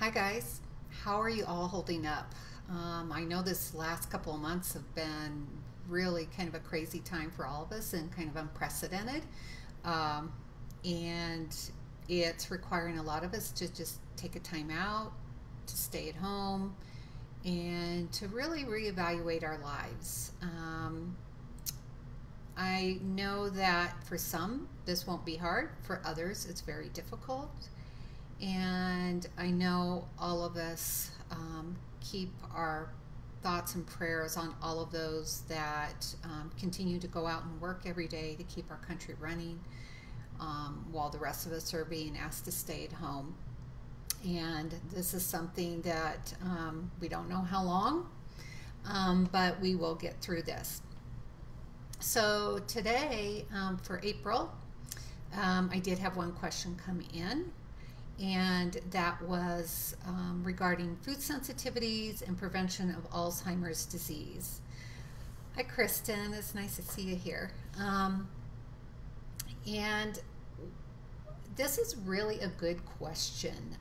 Hi guys, how are you all holding up? I know this last couple of months have been really kind of a crazy time for all of us and kind of unprecedented. Um, and it's requiring a lot of us to just take a time out, to stay at home, and to really reevaluate our lives. I know that for some, this won't be hard. For others, it's very difficult. And I know all of us keep our thoughts and prayers on all of those that continue to go out and work every day to keep our country running while the rest of us are being asked to stay at home. And this is something that we don't know how long, but we will get through this. So today, for April, I did have one question come in, and that was regarding food sensitivities and prevention of Alzheimer's disease. Hi, Kristen. It's nice to see you here. And this is really a good question.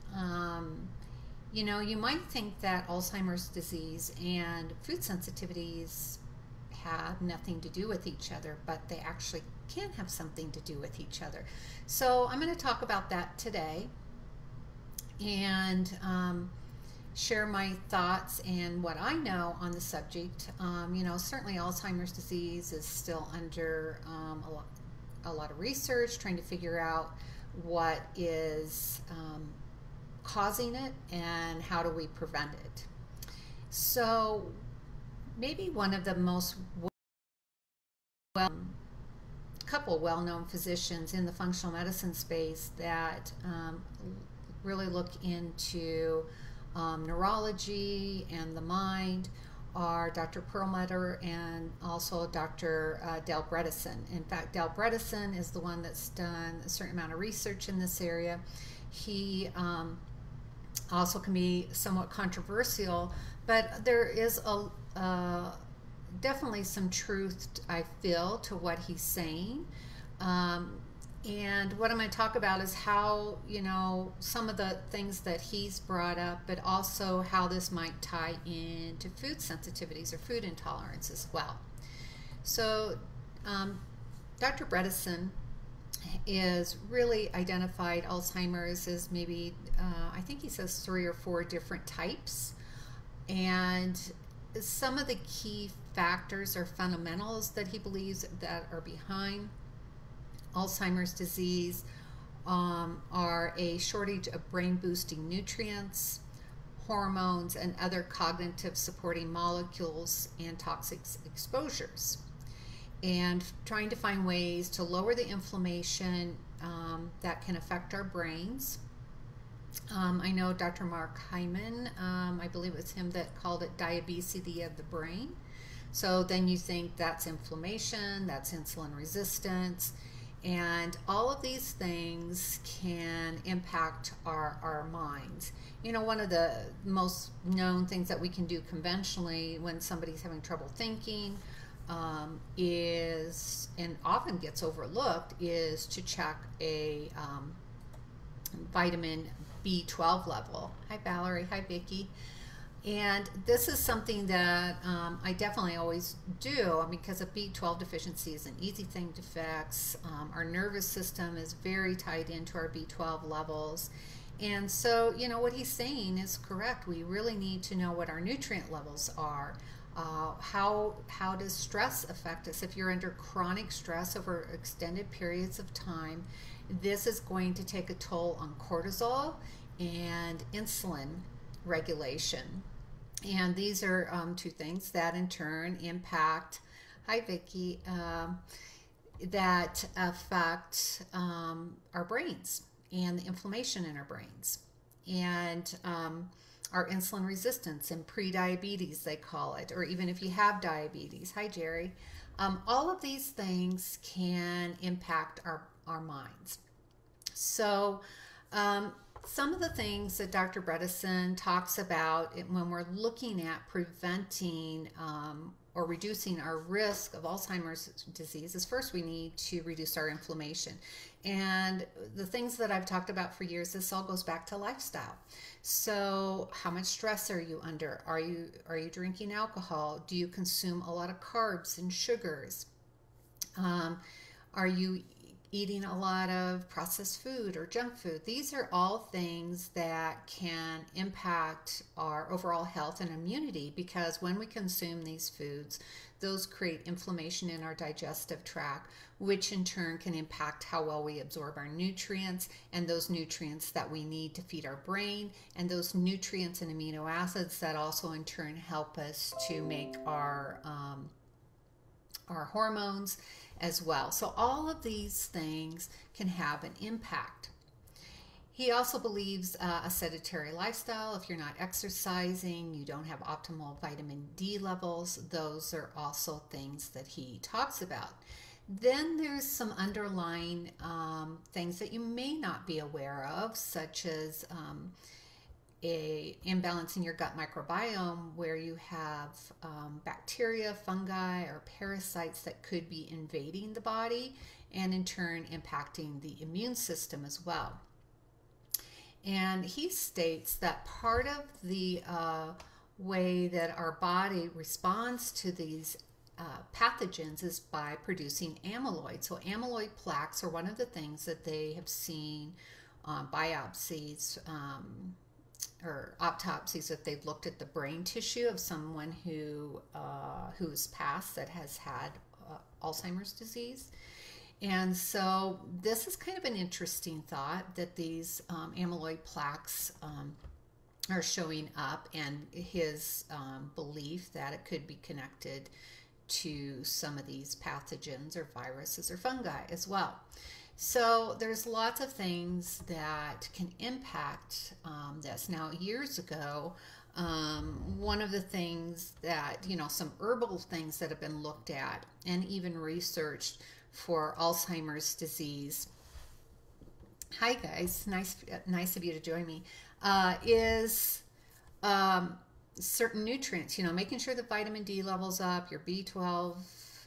You might think that Alzheimer's disease and food sensitivities have nothing to do with each other, but they actually can have something to do with each other. So I'm going to talk about that today and share my thoughts and what I know on the subject. Certainly Alzheimer's disease is still under a lot of research, trying to figure out what is causing it and how do we prevent it. So maybe one of the most couple well-known physicians in the functional medicine space that really look into neurology and the mind are Dr. Perlmutter and also Dr. Dale Bredesen. In fact, Dale Bredesen is the one that's done a certain amount of research in this area. He also can be somewhat controversial, but there is definitely some truth, I feel, to what he's saying. And what I'm going to talk about is how, some of the things that he's brought up, but also how this might tie into food sensitivities or food intolerance as well. So Dr. Bredesen is really identified Alzheimer's as maybe, I think he says 3 or 4 different types. And some of the key factors or fundamentals that he believes that are behind Alzheimer's disease are a shortage of brain boosting nutrients, hormones, and other cognitive supporting molecules and toxic exposures. And trying to find ways to lower the inflammation that can affect our brains. I know Dr. Mark Hyman, I believe it's him that called it diabesity of the brain. So then you think that's inflammation, that's insulin resistance, and all of these things can impact our minds. One of the most known things that we can do conventionally when somebody's having trouble thinking is, and often gets overlooked, is to check a vitamin B12 level. Hi Valerie, hi Vicki. And this is something that I definitely always do because a B12 deficiency is an easy thing to fix. Our nervous system is very tied into our B12 levels. And so, what he's saying is correct. We really need to know what our nutrient levels are. How does stress affect us? If you're under chronic stress over extended periods of time, this is going to take a toll on cortisol and insulin regulation. And these are 2 things that in turn impact, hi Vicki, that affect our brains and the inflammation in our brains. And our insulin resistance and pre-diabetes, they call it, or even if you have diabetes. Hi Jerry. All of these things can impact our minds. So some of the things that Dr. Bredesen talks about when we're looking at preventing or reducing our risk of Alzheimer's disease is first we need to reduce our inflammation. And the things that I've talked about for years, this all goes back to lifestyle. So how much stress are you under? Are you drinking alcohol? Do you consume a lot of carbs and sugars? Are you eating a lot of processed food or junk food? These are all things that can impact our overall health and immunity, because when we consume these foods, those create inflammation in our digestive tract, which in turn can impact how well we absorb our nutrients, and those nutrients that we need to feed our brain, and those nutrients and amino acids that also in turn help us to make our hormones as well. So all of these things can have an impact. He also believes a sedentary lifestyle. If you're not exercising, you don't have optimal vitamin D levels, those are also things that he talks about. Then there's some underlying things that you may not be aware of, such as a imbalance in your gut microbiome, where you have bacteria, fungi, or parasites that could be invading the body and in turn impacting the immune system as well. And he states that part of the way that our body responds to these pathogens is by producing amyloid. So amyloid plaques are one of the things that they have seen on biopsies or autopsies, if they've looked at the brain tissue of someone who's passed that has had Alzheimer's disease. And so this is kind of an interesting thought, that these amyloid plaques are showing up, and his belief that it could be connected to some of these pathogens or viruses or fungi as well. So there's lots of things that can impact this. Now, years ago, one of the things that, some herbal things that have been looked at and even researched for Alzheimer's disease, hi guys, nice of you to join me, is certain nutrients, making sure the vitamin D level's up, your B12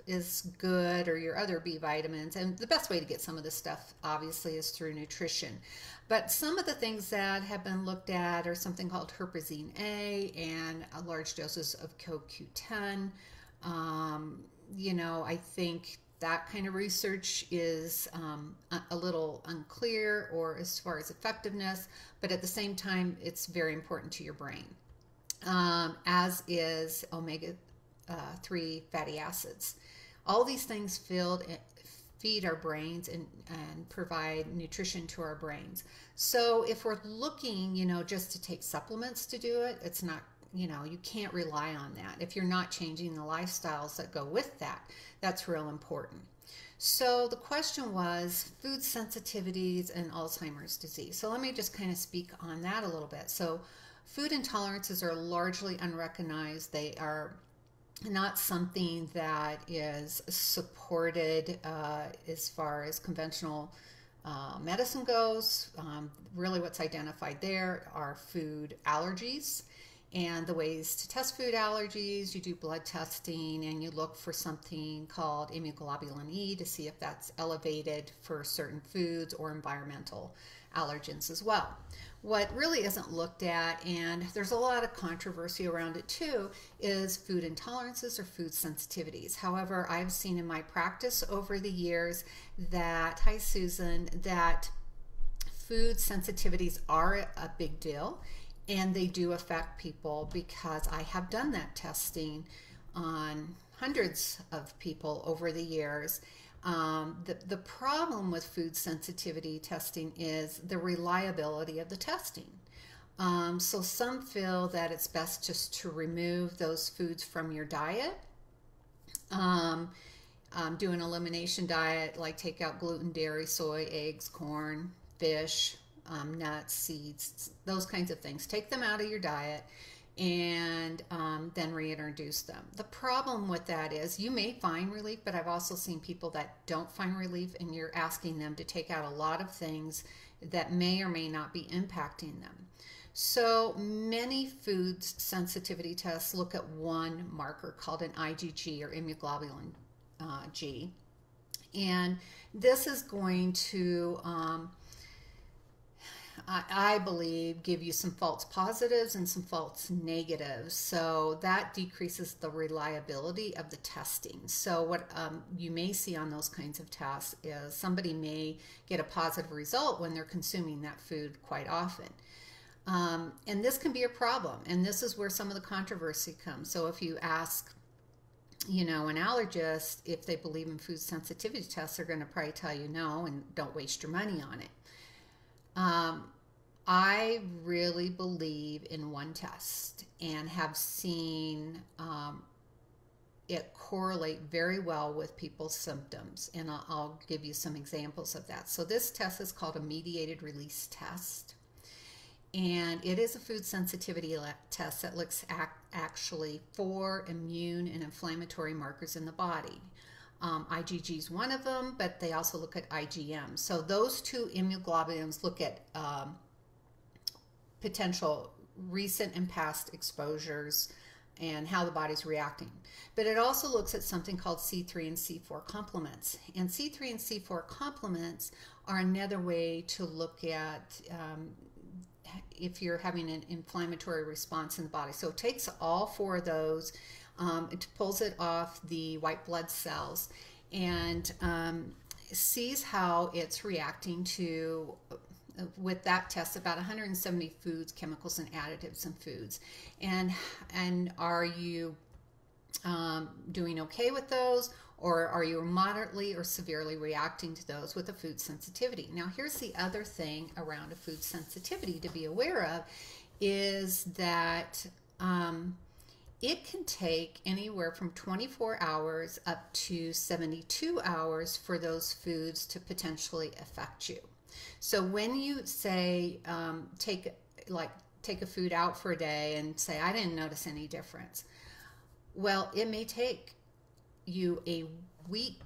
is good, or your other B vitamins. And the best way to get some of this stuff obviously is through nutrition. But some of the things that have been looked at are something called herpesine A and large doses of CoQ10. I think that kind of research is a little unclear, or as far as effectiveness, but at the same time, it's very important to your brain, as is omega-3 fatty acids. All these things feed our brains and provide nutrition to our brains. So if we're looking, just to take supplements to do it, it's not, you can't rely on that. If you're not changing the lifestyles that go with that, that's real important. So the question was food sensitivities and Alzheimer's disease. So let me just kind of speak on that a little bit. So food intolerances are largely unrecognized. They are not something that is supported as far as conventional medicine goes. Really what's identified there are food allergies. And the ways to test food allergies, you do blood testing and you look for something called immunoglobulin E to see if that's elevated for certain foods, or environmental allergens as well. What really isn't looked at, and there's a lot of controversy around it too, is food intolerances or food sensitivities. However, I've seen in my practice over the years that, hi Susan, that food sensitivities are a big deal, and they do affect people, because I have done that testing on hundreds of people over the years. The problem with food sensitivity testing is the reliability of the testing. So some feel that it's best just to remove those foods from your diet. Do an elimination diet, like take out gluten, dairy, soy, eggs, corn, fish, nuts, seeds, those kinds of things. Take them out of your diet and then reintroduce them. The problem with that is you may find relief, but I've also seen people that don't find relief, and you're asking them to take out a lot of things that may or may not be impacting them. So many food sensitivity tests look at one marker called an IgG, or immunoglobulin G. And this is going to, I believe, give you some false positives and some false negatives. So that decreases the reliability of the testing. So what you may see on those kinds of tests is somebody may get a positive result when they're consuming that food quite often. And this can be a problem. And this is where some of the controversy comes. So if you ask, an allergist if they believe in food sensitivity tests, they're going to probably tell you no and don't waste your money on it. I really believe in one test and have seen it correlate very well with people's symptoms. And I'll give you some examples of that. So this test is called a mediated release test. And it is a food sensitivity test that looks actually for immune and inflammatory markers in the body. IgG is one of them, but they also look at IgM. So those two immunoglobulins look at potential recent and past exposures and how the body's reacting. But it also looks at something called C3 and C4 complements. And C3 and C4 complements are another way to look at if you're having an inflammatory response in the body. So it takes all four of those, it pulls it off the white blood cells and sees how it's reacting to, with that test, about 170 foods, chemicals, and additives in foods. And are you doing okay with those, or are you moderately or severely reacting to those with a food sensitivity? Now, here's the other thing around a food sensitivity to be aware of is that it can take anywhere from 24 hours up to 72 hours for those foods to potentially affect you. So when you say take a food out for a day and say, I didn't notice any difference. Well, it may take you a week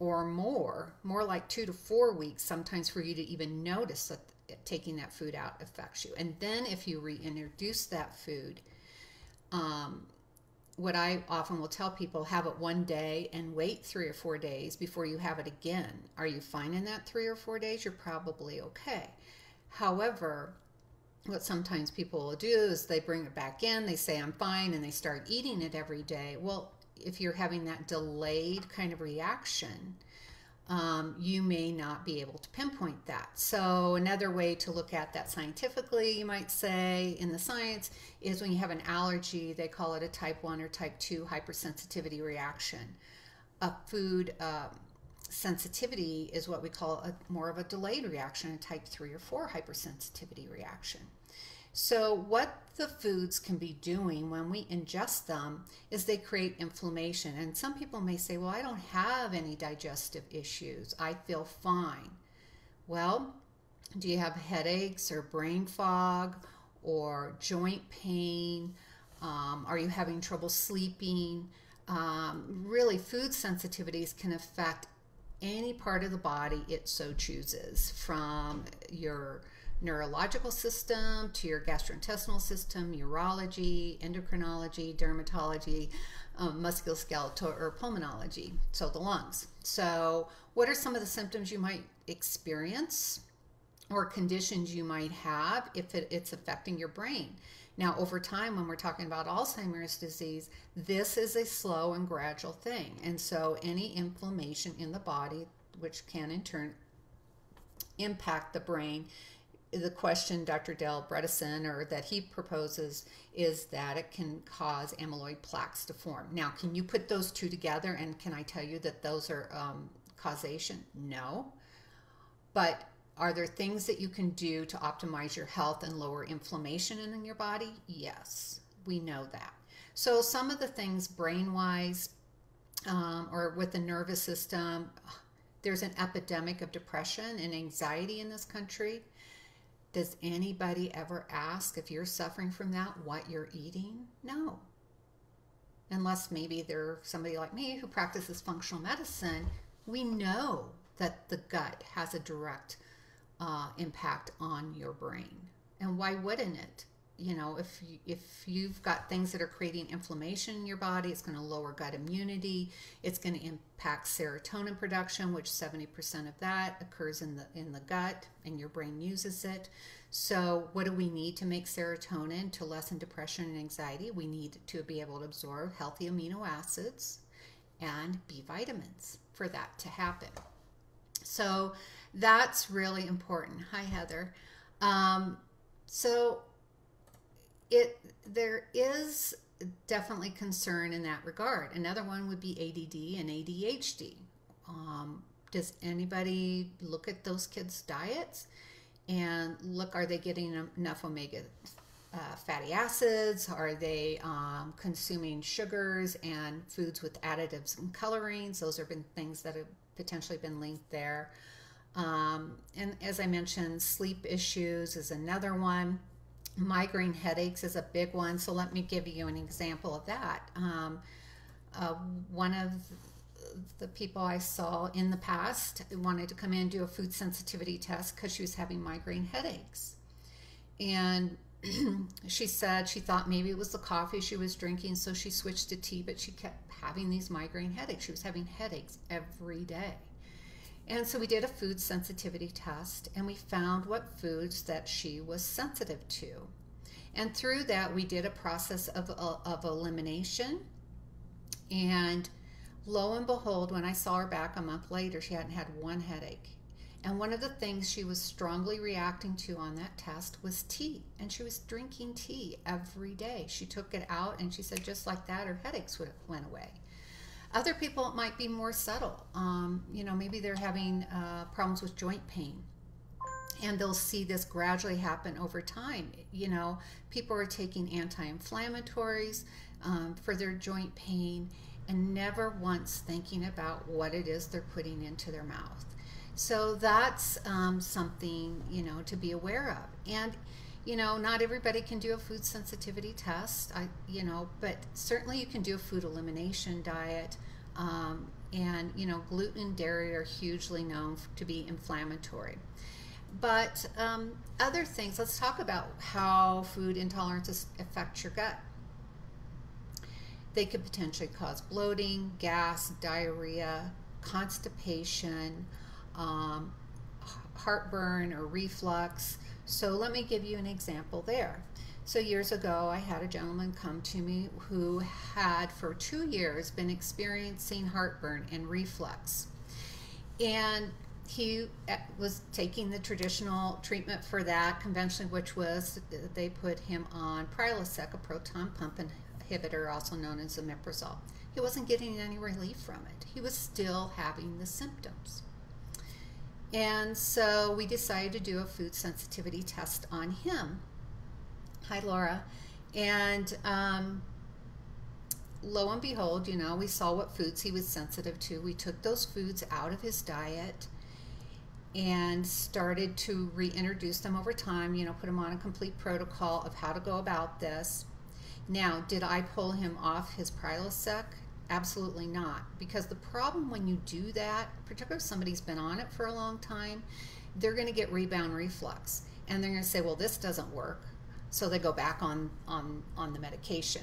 or more like 2 to 4 weeks sometimes for you to even notice that taking that food out affects you. And then if you reintroduce that food, what I often will tell people, have it one day and wait 3 or 4 days before you have it again. Are you fine in that 3 or 4 days? You're probably okay. However, what sometimes people will do is they bring it back in, they say I'm fine, and they start eating it every day. Well, if you're having that delayed kind of reaction, you may not be able to pinpoint that. So another way to look at that scientifically, you might say, in the science, is when you have an allergy, they call it a type 1 or type 2 hypersensitivity reaction. A food sensitivity is what we call more of a delayed reaction, a type 3 or 4 hypersensitivity reaction. So what the foods can be doing when we ingest them is they create inflammation. And some people may say, well, I don't have any digestive issues. I feel fine. Well, do you have headaches or brain fog or joint pain? Are you having trouble sleeping? Really, food sensitivities can affect any part of the body it so chooses, from your neurological system to your gastrointestinal system, urology, endocrinology, dermatology, musculoskeletal, or pulmonology, so the lungs. So what are some of the symptoms you might experience or conditions you might have if it's affecting your brain? Now, over time, when we're talking about Alzheimer's disease, this is a slow and gradual thing. And so any inflammation in the body, which can in turn impact the brain, the question Dr. Dale Bredesen, or that he proposes, is that it can cause amyloid plaques to form. Now, can you put those two together, and can I tell you that those are causation? No. But are there things that you can do to optimize your health and lower inflammation in your body? Yes, we know that. So some of the things brain-wise or with the nervous system, there's an epidemic of depression and anxiety in this country. Does anybody ever ask, if you're suffering from that, what you're eating? No. Unless maybe they're somebody like me who practices functional medicine. We know that the gut has a direct impact on your brain. And why wouldn't it? If you've got things that are creating inflammation in your body, it's going to lower gut immunity. It's going to impact serotonin production, which 70% of that occurs in the gut, and your brain uses it. So what do we need to make serotonin to lessen depression and anxiety? We need to be able to absorb healthy amino acids and B vitamins for that to happen. So that's really important. Hi, Heather. So there is definitely concern in that regard. Another one would be ADD and ADHD. Does anybody look at those kids' diets and look, are they getting enough omega fatty acids? Are they consuming sugars and foods with additives and colorings? Those have been things that have potentially been linked there. And as I mentioned, sleep issues is another one. Migraine headaches is a big one. So let me give you an example of that. One of the people I saw in the past wanted to come in and do a food sensitivity test because she was having migraine headaches. And she said she thought maybe it was the coffee she was drinking, so she switched to tea, but she kept having these migraine headaches. She was having headaches every day. And so we did a food sensitivity test, and we found what foods that she was sensitive to. And through that, we did a process of elimination. And lo and behold, when I saw her back a month later, she hadn't had one headache. And one of the things she was strongly reacting to on that test was tea. And she was drinking tea every day. She took it out, and she said just like that, her headaches went away. Other people, it might be more subtle. Maybe they're having problems with joint pain, and they'll see this gradually happen over time. People are taking anti-inflammatories for their joint pain and never once thinking about what it is they're putting into their mouth. So that's something, to be aware of. And not everybody can do a food sensitivity test, but certainly you can do a food elimination diet. Gluten and dairy are hugely known to be inflammatory. But other things, let's talk about how food intolerances affect your gut. They could potentially cause bloating, gas, diarrhea, constipation, heartburn or reflux. So let me give you an example there. So years ago, I had a gentleman come to me who had for 2 years been experiencing heartburn and reflux. And he was taking the traditional treatment for that conventionally, which was they put him on Prilosec, a proton pump inhibitor, also known as omeprazole. He wasn't getting any relief from it. He was still having the symptoms. And so we decided to do a food sensitivity test on him. Hi, Laura. And lo and behold, we saw what foods he was sensitive to. We took those foods out of his diet and started to reintroduce them over time, put him on a complete protocol of how to go about this. Now, did I pull him off his Prilosec? Absolutely not. Because the problem when you do that, particularly if somebody's been on it for a long time, they're going to get rebound reflux. And they're going to say, well, this doesn't work. So they go back on the medication.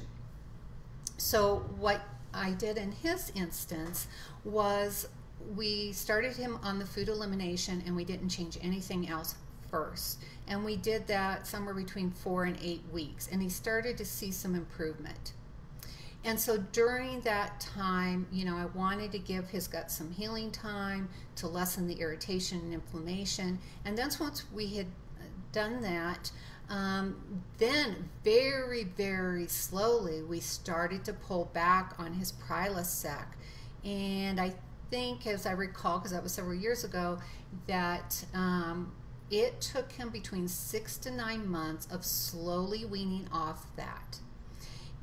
So what I did in his instance was we started him on the food elimination, and we didn't change anything else first. And we did that somewhere between 4 and 8 weeks, and he started to see some improvement. And so during that time, I wanted to give his gut some healing time to lessen the irritation and inflammation. And then once we had done that, then very, very slowly we started to pull back on his Prilosec. And I think, as I recall, because that was several years ago, that it took him between 6 to 9 months of slowly weaning off that.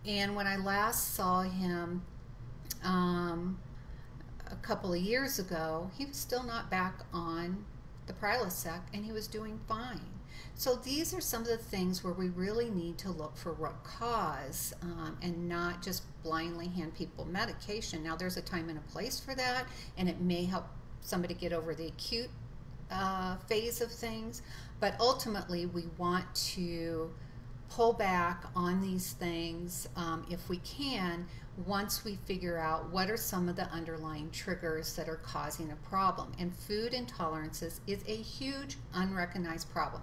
And when I last saw him a couple of years ago, he was still not back on the Prilosec, and he was doing fine. So these are some of the things where we really need to look for root cause and not just blindly hand people medication. Now, there's a time and a place for that, and it may help somebody get over the acute phase of things, but ultimately we want to pull back on these things if we can, once we figure out what are some of the underlying triggers that are causing a problem. And food intolerances is a huge unrecognized problem.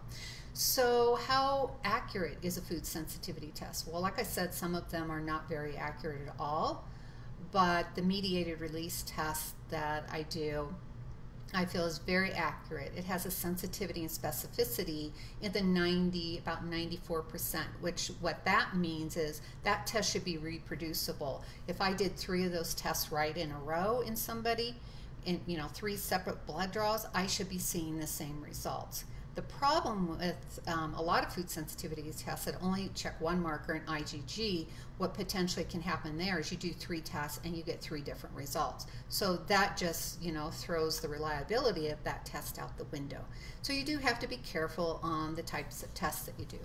So how accurate is a food sensitivity test? Well, like I said, some of them are not very accurate at all, but the mediated release test that I do, I feel is very accurate. It has a sensitivity and specificity in the about 94%, which what that means is that test should be reproducible. If I did 3 of those tests right in a row in somebody, in 3 separate blood draws, I should be seeing the same results. The problem with a lot of food sensitivity tests that only check one marker, an IgG, what potentially can happen there is you do 3 tests and you get 3 different results. So that just, throws the reliability of that test out the window. So you do have to be careful on the types of tests that you do.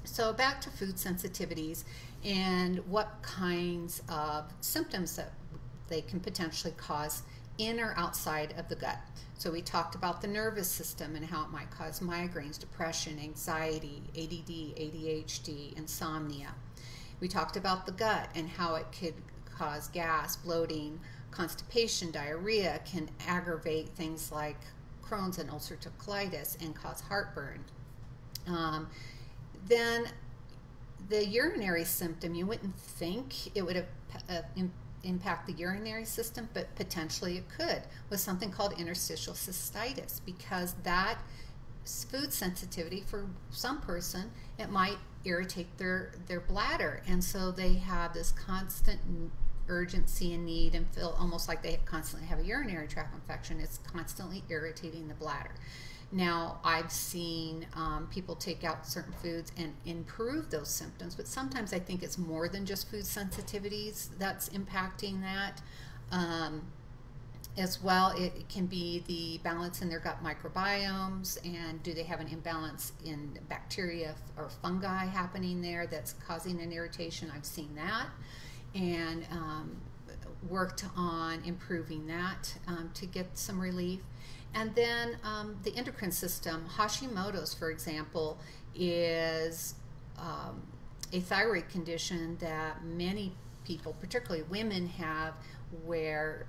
So back to food sensitivities and what kinds of symptoms that they can potentially cause in or outside of the gut. So we talked about the nervous system and how it might cause migraines, depression, anxiety, ADD, ADHD, insomnia. We talked about the gut and how it could cause gas, bloating, constipation, diarrhea, can aggravate things like Crohn's and ulcerative colitis and cause heartburn. Then the urinary symptom, you wouldn't think it would have impact the urinary system, but potentially it could, with something called interstitial cystitis, because that food sensitivity, for some person, it might irritate their bladder, and so they have this constant urgency and need and feel almost like they constantly have a urinary tract infection. It's constantly irritating the bladder. Now, I've seen people take out certain foods and improve those symptoms, but sometimes I think it's more than just food sensitivities that's impacting that. As well, it can be the balance in their gut microbiomes, and do they have an imbalance in bacteria or fungi happening there that's causing an irritation. I've seen that, and worked on improving that to get some relief. And then the endocrine system, Hashimoto's, for example, is a thyroid condition that many people, particularly women, have, where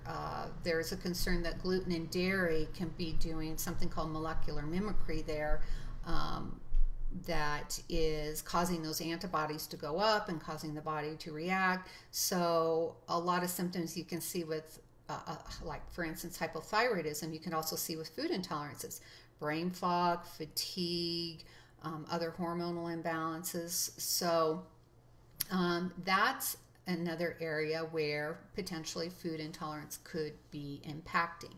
there's a concern that gluten and dairy can be doing something called molecular mimicry there, that is causing those antibodies to go up and causing the body to react. So a lot of symptoms you can see with like, for instance, hypothyroidism, you can also see with food intolerances, brain fog, fatigue, other hormonal imbalances. So that's another area where potentially food intolerance could be impacting.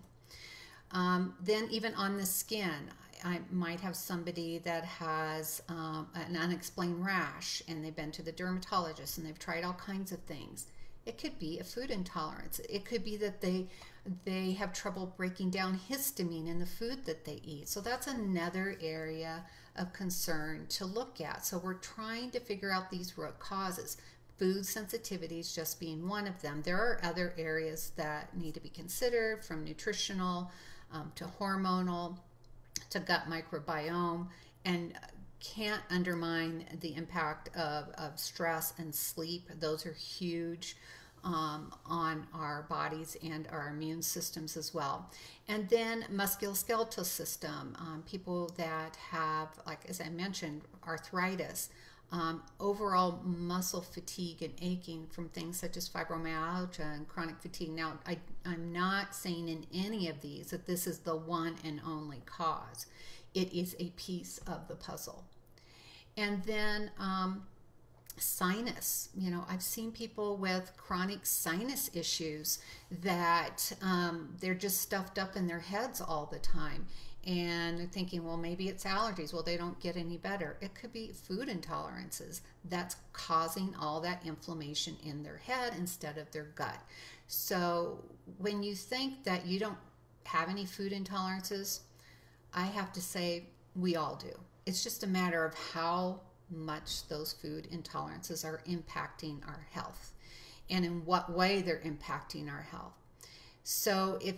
Then even on the skin, I might have somebody that has an unexplained rash, and they've been to the dermatologist and they've tried all kinds of things. It could be a food intolerance. It could be that they have trouble breaking down histamine in the food that they eat. So that's another area of concern to look at. So we're trying to figure out these root causes. Food sensitivities just being one of them. There are other areas that need to be considered, from nutritional to hormonal to gut microbiome, and can't undermine the impact of stress and sleep. Those are huge on our bodies and our immune systems as well. And then musculoskeletal system, people that have, like as I mentioned, arthritis, overall muscle fatigue and aching from things such as fibromyalgia and chronic fatigue. Now, I'm not saying in any of these that this is the one and only cause. It is a piece of the puzzle. And then sinus. I've seen people with chronic sinus issues that they're just stuffed up in their heads all the time, and thinking, well, maybe it's allergies. Well, they don't get any better. It could be food intolerances that's causing all that inflammation in their head instead of their gut. So when you think that you don't have any food intolerances, I have to say we all do. It's just a matter of how much those food intolerances are impacting our health and in what way they're impacting our health. So if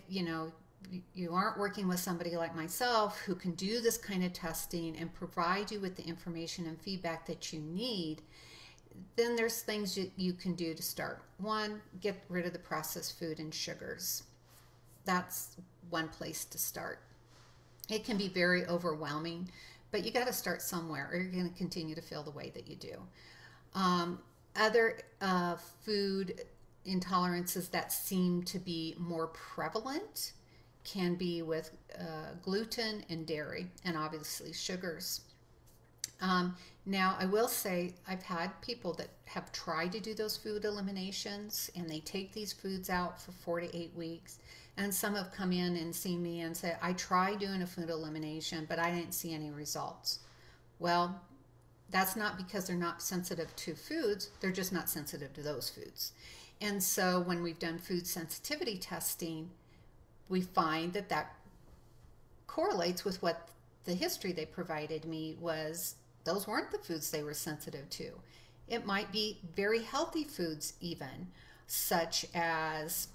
you aren't working with somebody like myself who can do this kind of testing and provide you with the information and feedback that you need, then there's things you can do to start. One, get rid of the processed food and sugars. That's one place to start. It can be very overwhelming, but you got to start somewhere or you're going to continue to feel the way that you do. Other food intolerances that seem to be more prevalent can be with gluten and dairy, and obviously sugars. Now, I will say I've had people that have tried to do those food eliminations, and they take these foods out for 4 to 8 weeks. And some have come in and seen me and said, I tried doing a food elimination, but I didn't see any results. Well, that's not because they're not sensitive to foods, they're just not sensitive to those foods. And so when we've done food sensitivity testing, we find that that correlates with what the history they provided me was. Those weren't the foods they were sensitive to. It might be very healthy foods even, such as,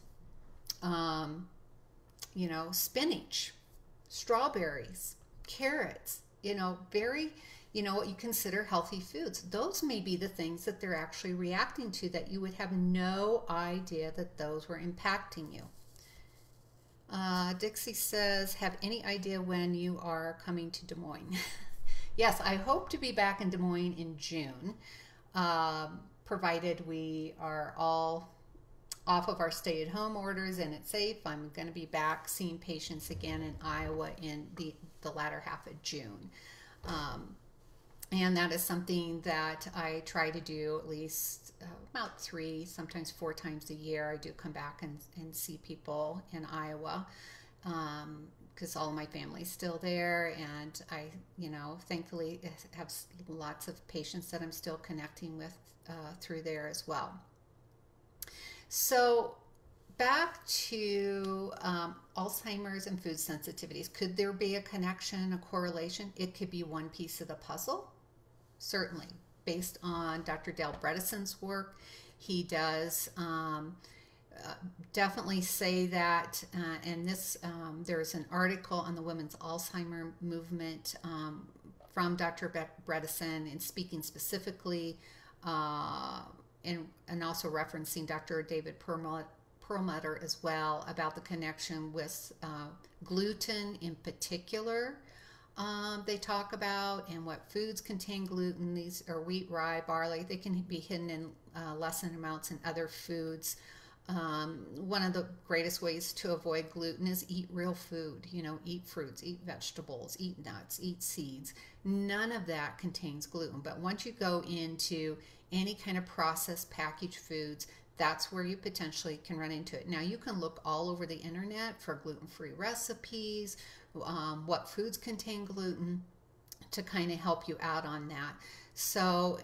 spinach, strawberries, carrots, very, what you consider healthy foods. Those may be the things that they're actually reacting to that you would have no idea that those were impacting you. Dixie says, have any idea when you are coming to Des Moines? Yes, I hope to be back in Des Moines in June, provided we are all off of our stay-at-home orders and it's safe. I'm going to be back seeing patients again in Iowa in the latter half of June. And that is something that I try to do at least about 3, sometimes 4 times a year. I do come back and see people in Iowa because all of my family's still there. And I, thankfully have lots of patients that I'm still connecting with through there as well. So back to Alzheimer's and food sensitivities. Could there be a connection, a correlation? It could be one piece of the puzzle, certainly. Based on Dr. Dale Bredesen's work, he does definitely say that, and this there's an article on the Women's Alzheimer movement from Dr. Bredesen, and speaking specifically and also referencing Dr. David Perlmutter as well about the connection with gluten in particular. They talk about and what foods contain gluten. These are wheat, rye, barley. They can be hidden in lesser amounts in other foods. One of the greatest ways to avoid gluten is eat real food. Eat fruits, eat vegetables, eat nuts, eat seeds. None of that contains gluten. But once you go into any kind of processed packaged foods, that's where you potentially can run into it. Now, you can look all over the internet for gluten-free recipes, what foods contain gluten, to kind of help you out on that. So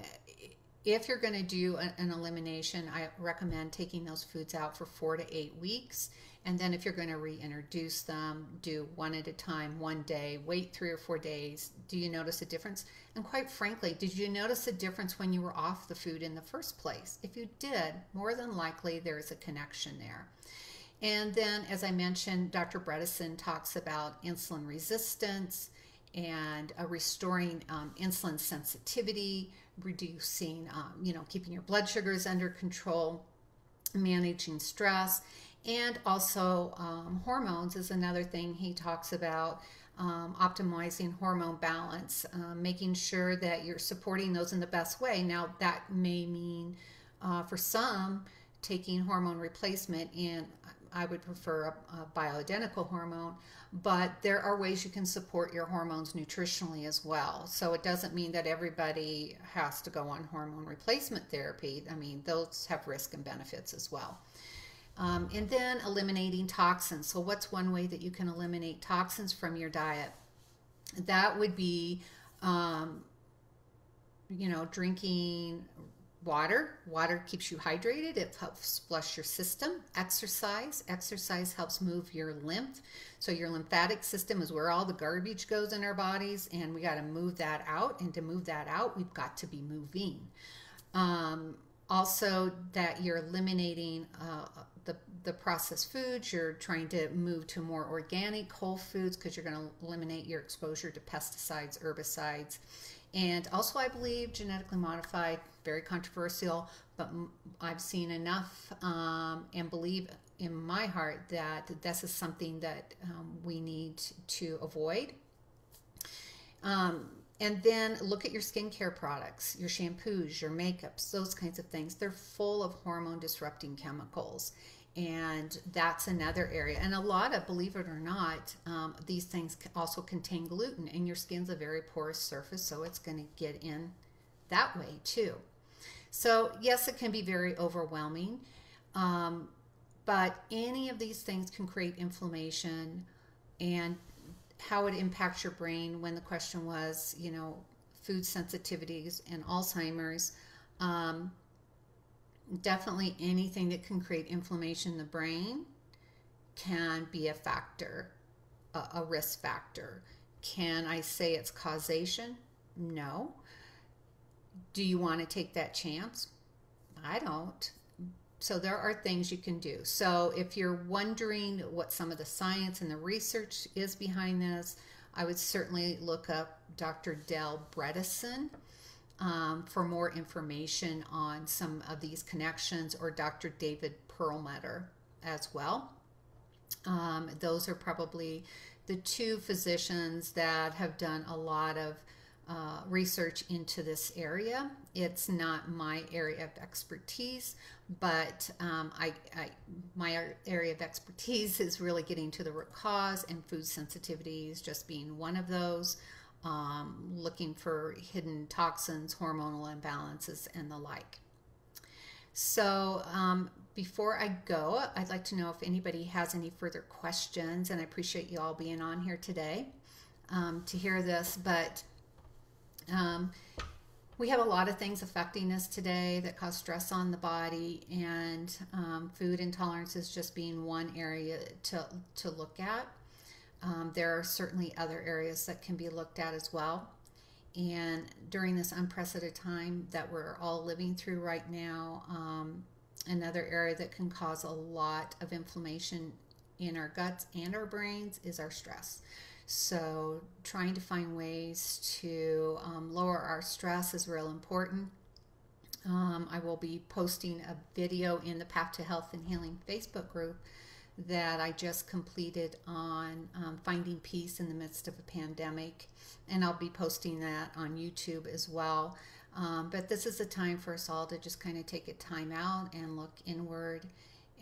if you're going to do an elimination, I recommend taking those foods out for 4 to 8 weeks. And then if you're going to reintroduce them, do one at a time, one day, wait 3 or 4 days. Do you notice a difference? And quite frankly, did you notice a difference when you were off the food in the first place? If you did, more than likely there's a connection there. And then, as I mentioned, Dr. Bredesen talks about insulin resistance and restoring insulin sensitivity, reducing, keeping your blood sugars under control, managing stress, and also hormones is another thing he talks about. Optimizing hormone balance, making sure that you're supporting those in the best way. Now, that may mean for some taking hormone replacement, and I would prefer a bioidentical hormone, but there are ways you can support your hormones nutritionally as well. So it doesn't mean that everybody has to go on hormone replacement therapy. I mean, those have risk and benefits as well. And then eliminating toxins. So what's one way that you can eliminate toxins from your diet? That would be, drinking water. Water keeps you hydrated. It helps flush your system. Exercise. Exercise helps move your lymph. So your lymphatic system is where all the garbage goes in our bodies, and we got to move that out. And to move that out, we've got to be moving. Also, that you're eliminating the processed foods. You're trying to move to more organic whole foods because you're going to eliminate your exposure to pesticides, herbicides. And also, I believe genetically modified, very controversial, but I've seen enough and believe in my heart that this is something that we need to avoid. And then look at your skincare products, your shampoos, your makeups, those kinds of things. They're full of hormone disrupting chemicals. And that's another area. And a lot of, believe it or not, these things also contain gluten, and your skin's a very porous surface, so it's going to get in that way too. So yes, it can be very overwhelming, but any of these things can create inflammation. And how it impacts your brain, when the question was, food sensitivities and Alzheimer's, definitely anything that can create inflammation in the brain can be a factor, a risk factor. Can I say it's causation? No. Do you want to take that chance? I don't. So there are things you can do. So if you're wondering what some of the science and the research is behind this, I would certainly look up Dr. Del Bredesen for more information on some of these connections, or Dr. David Perlmutter as well. Those are probably the two physicians that have done a lot of research into this area. It's not my area of expertise, but my area of expertise is really getting to the root cause, and food sensitivities just being one of those, looking for hidden toxins, hormonal imbalances, and the like. So before I go, I'd like to know if anybody has any further questions, and I appreciate you all being on here today to hear this, but we have a lot of things affecting us today that cause stress on the body, and food intolerance is just being one area to look at. There are certainly other areas that can be looked at as well. And during this unprecedented time that we're all living through right now, another area that can cause a lot of inflammation in our guts and our brains is our stress. So trying to find ways to lower our stress is real important. I will be posting a video in the Path to Health and Healing Facebook group that I just completed on finding peace in the midst of a pandemic, and I'll be posting that on YouTube as well. But this is a time for us all to just kind of take a time out and look inward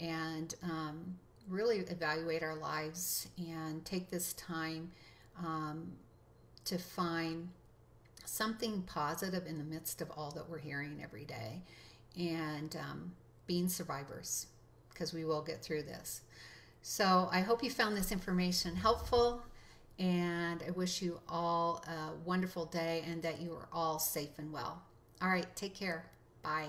and really evaluate our lives, and take this time to find something positive in the midst of all that we're hearing every day, and being survivors, because we will get through this. So I hope you found this information helpful, and I wish you all a wonderful day and that you are all safe and well. All right, take care. Bye.